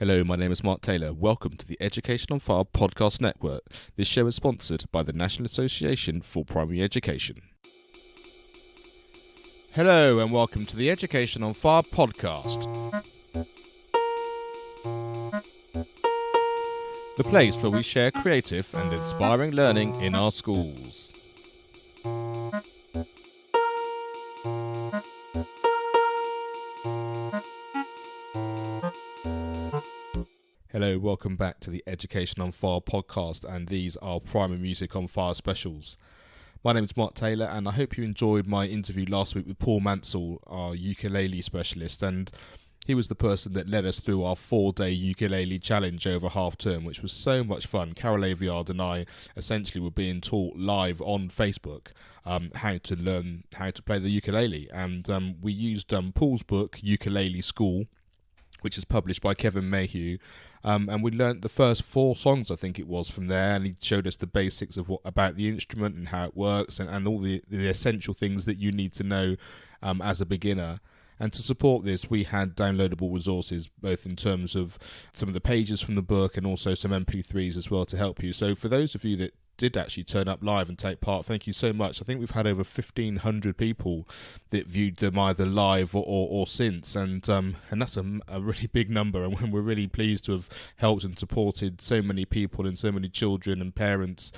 Hello, my name is Mark Taylor. Welcome to the Education on Fire podcast network. This show is sponsored by the National Association for Primary Education. Hello and welcome to the Education on Fire podcast. The place where we share creative and inspiring learning in our schools. Hello, welcome back to the Education on Fire podcast, and these are Primary Music on Fire specials. My name is Mark Taylor, and I hope you enjoyed my interview last week with Paul Mansell, our ukulele specialist, and he was the person that led us through our 4-day ukulele challenge over half term, which was so much fun. Carol Aveyard and I essentially were being taught live on Facebook how to learn how to play the ukulele, and we used Paul's book, Ukulele School, which is published by Kevin Mayhew, and we learnt the first 4 songs, I think it was, from there, and he showed us the basics of about the instrument and how it works, and all the essential things that you need to know as a beginner. And to support this, we had downloadable resources, both in terms of some of the pages from the book and also some MP3s as well to help you. So for those of you that did actually turn up live and take part, thank you so much. I think we've had over 1,500 people that viewed them either live or since, and that's a really big number, and we're really pleased to have helped and supported so many people and so many children and parents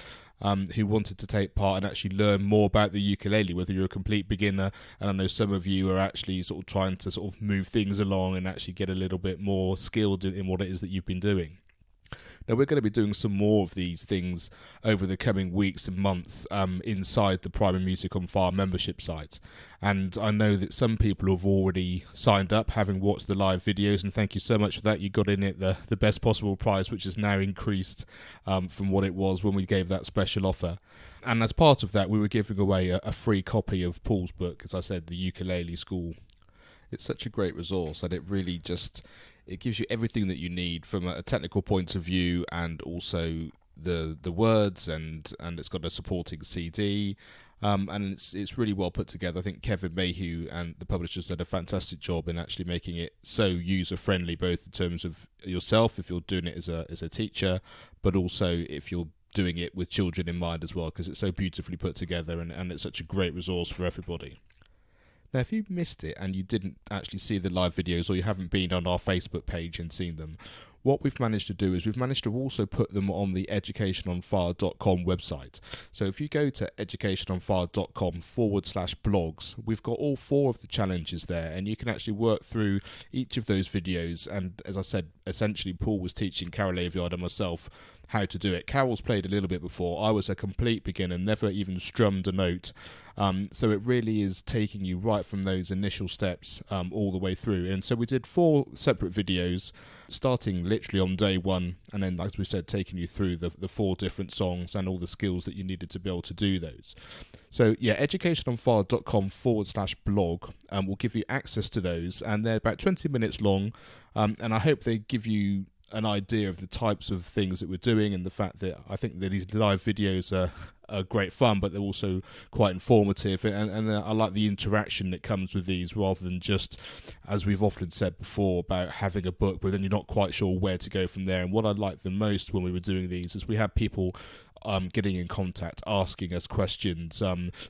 who wanted to take part and actually learn more about the ukulele, whether you're a complete beginner, and I know some of you are actually sort of trying to sort of move things along and actually get a little bit more skilled in what it is that you've been doing. Now, we're going to be doing some more of these things over the coming weeks and months inside the Primary Music on Fire membership site. And I know that some people have already signed up, having watched the live videos, and thank you so much for that. You got in it the best possible price, which is now increased from what it was when we gave that special offer. And as part of that, we were giving away a free copy of Paul's book, as I said, the Ukulele School. It's such a great resource, and it really just... it gives you everything that you need from a technical point of view, and also the words, and it's got a supporting CD, and it's really well put together. I think Kevin Mayhew and the publishers did a fantastic job in actually making it so user friendly, both in terms of yourself if you're doing it as a teacher, but also if you're doing it with children in mind as well, because it's so beautifully put together, and it's such a great resource for everybody. Now, if you missed it and you didn't actually see the live videos, or you haven't been on our Facebook page and seen them, what we've managed to do is we've managed to also put them on the educationonfire.com website. So if you go to educationonfire.com/blogs, we've got all 4 of the challenges there, and you can actually work through each of those videos. And as I said, essentially Paul was teaching Carol Aveyard and myself how to do it. Carol's played a little bit before. I was a complete beginner, never even strummed a note. So it really is taking you right from those initial steps all the way through. And so we did 4 separate videos, starting literally on day 1, and then, as we said, taking you through the 4 different songs and all the skills that you needed to be able to do those. So yeah, educationonfire.com/blog will give you access to those, and they're about 20 minutes long, and I hope they give you an idea of the types of things that we're doing, and the fact that I think that these live videos are great fun, but they're also quite informative, and I like the interaction that comes with these, rather than just, as we've often said before, about having a book but then you're not quite sure where to go from there. And what I liked the most when we were doing these is we had people getting in contact, asking us questions,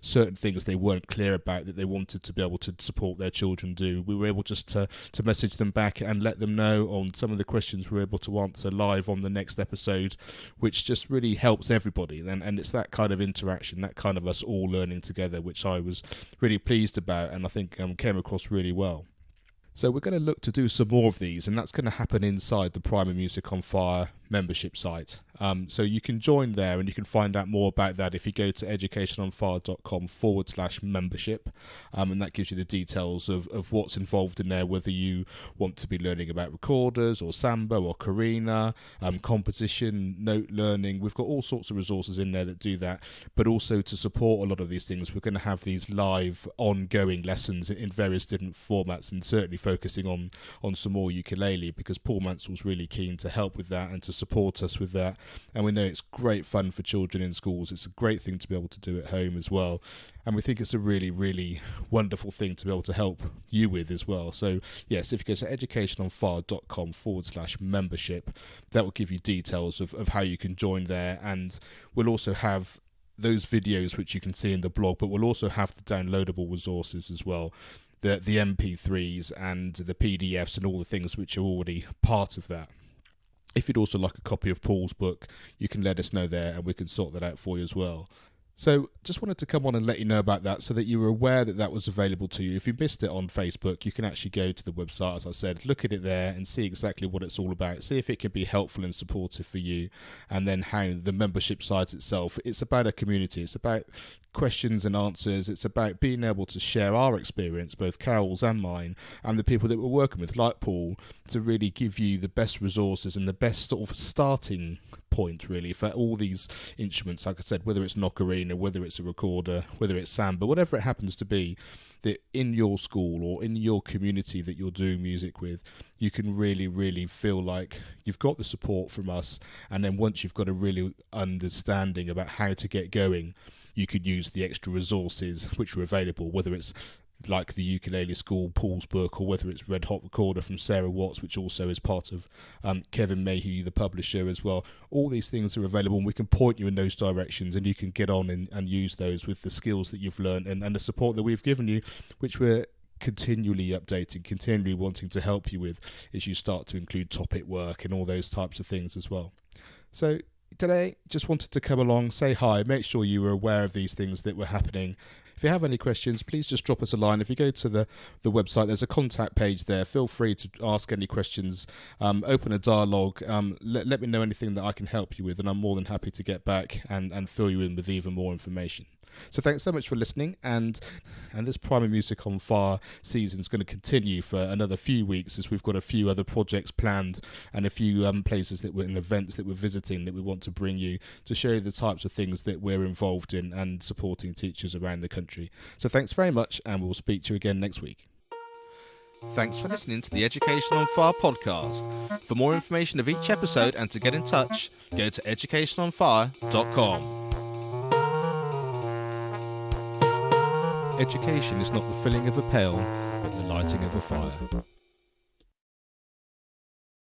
certain things they weren't clear about that they wanted to be able to support their children do. We were able just to message them back and let them know on some of the questions we were able to answer live on the next episode, which just really helps everybody. And it's that kind of interaction, that kind of us all learning together, which I was really pleased about, and I think came across really well. So we're going to look to do some more of these, and that's going to happen inside the Primary Music on Fire membership site. So you can join there, and you can find out more about that if you go to educationonfire.com/membership, and that gives you the details of what's involved in there, whether you want to be learning about recorders or samba or carina, composition, note learning. We've got all sorts of resources in there that do that, but also to support a lot of these things, we're going to have these live ongoing lessons in various different formats, and certainly focusing on some more ukulele, because Paul Mansell's really keen to help with that and to support us with that. And we know it's great fun for children in schools. It's a great thing to be able to do at home as well. And we think it's a really, really wonderful thing to be able to help you with as well. So, yes, if you go to educationonfire.com/membership, that will give you details of how you can join there. And we'll also have those videos which you can see in the blog, but we'll also have the downloadable resources as well, the MP3s and the PDFs and all the things which are already part of that. If you'd also like a copy of Paul's book, you can let us know there and we can sort that out for you as well. So just wanted to come on and let you know about that so that you were aware that that was available to you. If you missed it on Facebook, you can actually go to the website, as I said, look at it there and see exactly what it's all about. See if it can be helpful and supportive for you. And then how the membership site itself, it's about a community. It's about questions and answers. It's about being able to share our experience, both Carol's and mine, and the people that we're working with, like Paul, to really give you the best resources and the best sort of starting point, really, for all these instruments. Like I said, whether it's an ocarina, whether it's a recorder, whether it's samba, whatever it happens to be, that in your school or in your community that you're doing music with, you can really, really feel like you've got the support from us. And then once you've got a really understanding about how to get going, you could use the extra resources which are available, whether it's like the Ukulele School, Paul's book, or whether it's Red Hot Recorder from Sarah Watts, which also is part of Kevin Mayhew, the publisher, as well. All these things are available, and we can point you in those directions, and you can get on and use those with the skills that you've learned and the support that we've given you, which we're continually updating, continually wanting to help you with as you start to include topic work and all those types of things as well. So today, just wanted to come along, say hi, make sure you were aware of these things that were happening. If you have any questions, please just drop us a line. If you go to the website, there's a contact page there. Feel free to ask any questions, open a dialogue, let me know anything that I can help you with, and I'm more than happy to get back and fill you in with even more information. So thanks so much for listening, and this Primary Music on Fire season is going to continue for another few weeks, as we've got a few other projects planned and a few places that we're in, events that we're visiting, that we want to bring you to show you the types of things that we're involved in and supporting teachers around the country. So thanks very much, and we'll speak to you again next week. Thanks for listening to the Education on Fire podcast. For more information of each episode and to get in touch, go to educationonfire.com. Education is not the filling of a pail, but the lighting of a fire.